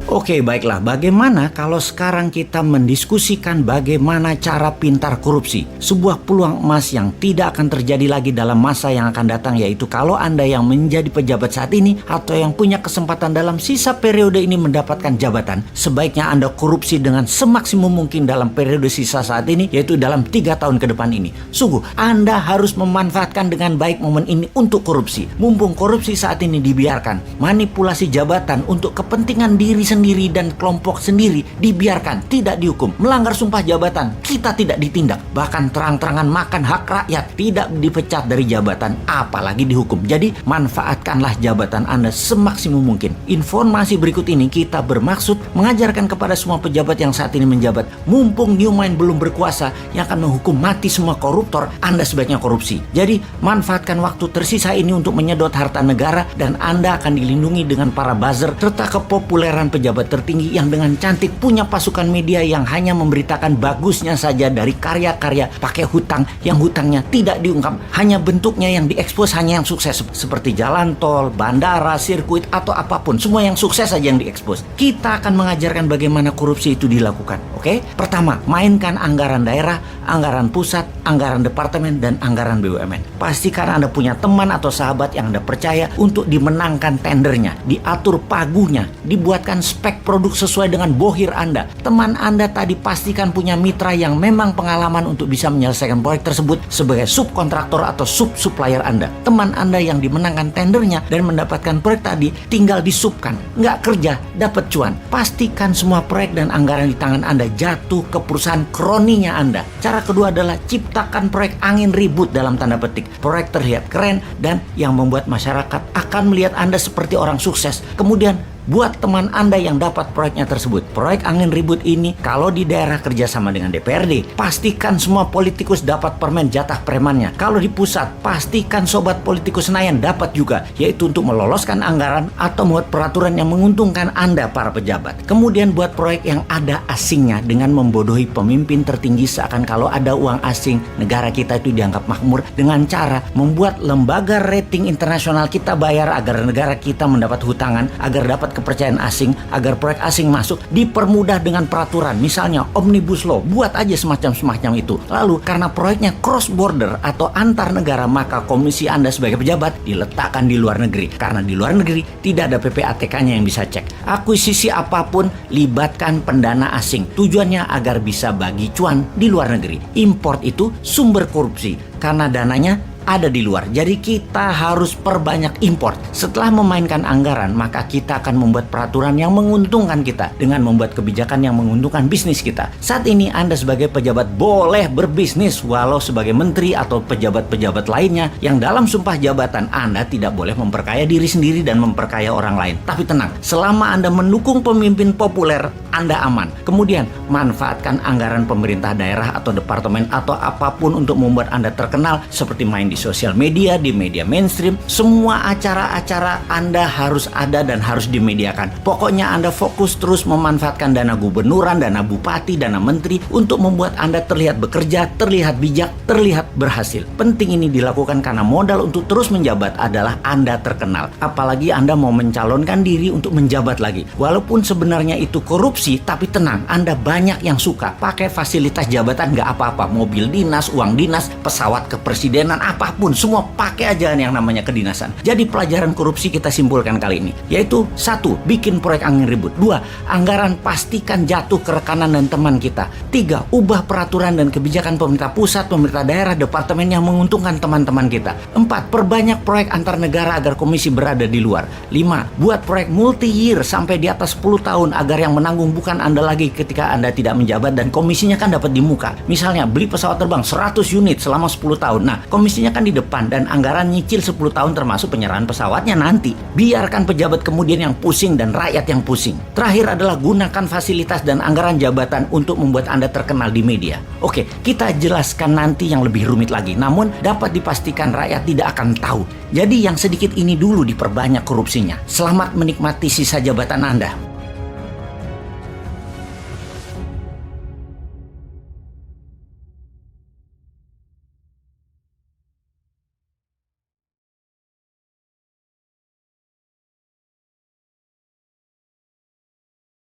Oke, baiklah. Bagaimana kalau sekarang kita mendiskusikan bagaimana cara pintar korupsi? Sebuah peluang emas yang tidak akan terjadi lagi dalam masa yang akan datang, yaitu kalau Anda yang menjadi pejabat saat ini atau yang punya kesempatan dalam sisa periode ini mendapatkan jabatan, sebaiknya Anda korupsi dengan semaksimum mungkin dalam periode sisa saat ini, yaitu dalam 3 tahun ke depan ini. Sungguh, Anda harus memanfaatkan dengan baik momen ini untuk korupsi. Mumpung korupsi saat ini dibiarkan, manipulasi jabatan untuk kepentingan diri sendiri dan kelompok sendiri dibiarkan, tidak dihukum. Melanggar sumpah jabatan, kita tidak ditindak. Bahkan terang-terangan makan hak rakyat, tidak dipecat dari jabatan, apalagi dihukum. Jadi manfaatkanlah jabatan Anda semaksimum mungkin. Informasi berikut ini kita bermaksud mengajarkan kepada semua pejabat yang saat ini menjabat, mumpung New Mind belum berkuasa yang akan menghukum mati semua koruptor, Anda sebaiknya korupsi. Jadi manfaatkan waktu tersisa ini untuk menyedot harta negara, dan Anda akan dilindungi dengan para buzzer serta kepopuleran pejabat tertinggi yang dengan cantik punya pasukan media yang hanya memberitakan bagusnya saja dari karya-karya pakai hutang yang hutangnya tidak diungkap, hanya bentuknya yang diekspos, hanya yang sukses seperti jalan tol, bandara, sirkuit atau apapun, semua yang sukses saja yang diekspos. Kita akan mengajarkan bagaimana korupsi itu dilakukan. Oke? Pertama, mainkan anggaran daerah, anggaran pusat, anggaran departemen, dan anggaran BUMN. Pastikan Anda punya teman atau sahabat yang Anda percaya untuk dimenangkan tendernya, diatur pagunya, dibuatkan spek produk sesuai dengan bohir Anda. Teman Anda tadi pastikan punya mitra yang memang pengalaman untuk bisa menyelesaikan proyek tersebut sebagai subkontraktor atau sub-supplier Anda. Teman Anda yang dimenangkan tendernya dan mendapatkan proyek tadi tinggal disubkan, nggak kerja, dapat cuan. Pastikan semua proyek dan anggaran di tangan Anda jatuh ke perusahaan kroninya Anda. Cara kedua adalah ciptakan proyek angin ribut dalam tanda petik. Proyek terlihat keren dan yang membuat masyarakat akan melihat Anda seperti orang sukses. Kemudian buat teman Anda yang dapat proyeknya tersebut. Proyek angin ribut ini kalau di daerah kerjasama dengan DPRD, pastikan semua politikus dapat permen jatah premannya. Kalau di pusat, pastikan sobat politikus Senayan dapat juga, yaitu untuk meloloskan anggaran atau membuat peraturan yang menguntungkan Anda para pejabat. Kemudian buat proyek yang ada asingnya dengan membodohi pemimpin tertinggi, seakan kalau ada uang asing negara kita itu dianggap makmur, dengan cara membuat lembaga rating internasional kita bayar agar negara kita mendapat hutangan, agar dapat kepercayaan asing, agar proyek asing masuk, dipermudah dengan peraturan, misalnya Omnibus Law. Buat aja semacam itu. Lalu karena proyeknya cross border atau antar negara, maka komisi Anda sebagai pejabat diletakkan di luar negeri. Karena di luar negeri tidak ada PPATK-nya yang bisa cek. Akuisisi apapun libatkan pendana asing. Tujuannya agar bisa bagi cuan di luar negeri. Import itu sumber korupsi karena dananya ada di luar. Jadi kita harus perbanyak import. Setelah memainkan anggaran, maka kita akan membuat peraturan yang menguntungkan kita dengan membuat kebijakan yang menguntungkan bisnis kita. Saat ini Anda sebagai pejabat boleh berbisnis, walau sebagai menteri atau pejabat-pejabat lainnya yang dalam sumpah jabatan Anda tidak boleh memperkaya diri sendiri dan memperkaya orang lain. Tapi tenang, selama Anda mendukung pemimpin populer, Anda aman. Kemudian manfaatkan anggaran pemerintah daerah atau departemen atau apapun untuk membuat Anda terkenal, seperti main di sosial media, di media mainstream. Semua acara-acara Anda harus ada dan harus dimediakan. Pokoknya Anda fokus terus memanfaatkan dana gubernuran, dana bupati, dana menteri untuk membuat Anda terlihat bekerja, terlihat bijak, terlihat berhasil. Penting ini dilakukan karena modal untuk terus menjabat adalah Anda terkenal. Apalagi Anda mau mencalonkan diri untuk menjabat lagi. Walaupun sebenarnya itu korupsi, tapi tenang, Anda banyak yang suka pakai fasilitas jabatan, nggak apa-apa. Mobil dinas, uang dinas, pesawat kepresidenan, apapun, semua pakai aja yang namanya kedinasan. Jadi pelajaran korupsi kita simpulkan kali ini, yaitu 1. Bikin proyek angin ribut. 2. Anggaran pastikan jatuh ke rekanan dan teman kita. 3. Ubah peraturan dan kebijakan pemerintah pusat, pemerintah daerah, departemen yang menguntungkan teman-teman kita. 4. Perbanyak proyek antar negara agar komisi berada di luar. 5. Buat proyek multi-year sampai di atas 10 tahun agar yang menanggung bukan Anda lagi ketika Anda tidak menjabat, dan komisinya kan dapat di muka. Misalnya beli pesawat terbang 100 unit selama 10 tahun. Nah, komisinya kan di depan dan anggaran nyicil 10 tahun termasuk penyerahan pesawatnya nanti. Biarkan pejabat kemudian yang pusing dan rakyat yang pusing. Terakhir adalah gunakan fasilitas dan anggaran jabatan untuk membuat Anda terkenal di media. Oke, kita jelaskan nanti yang lebih rumit lagi, namun dapat dipastikan rakyat tidak akan tahu. Jadi yang sedikit ini dulu diperbanyak korupsinya. Selamat menikmati sisa jabatan Anda.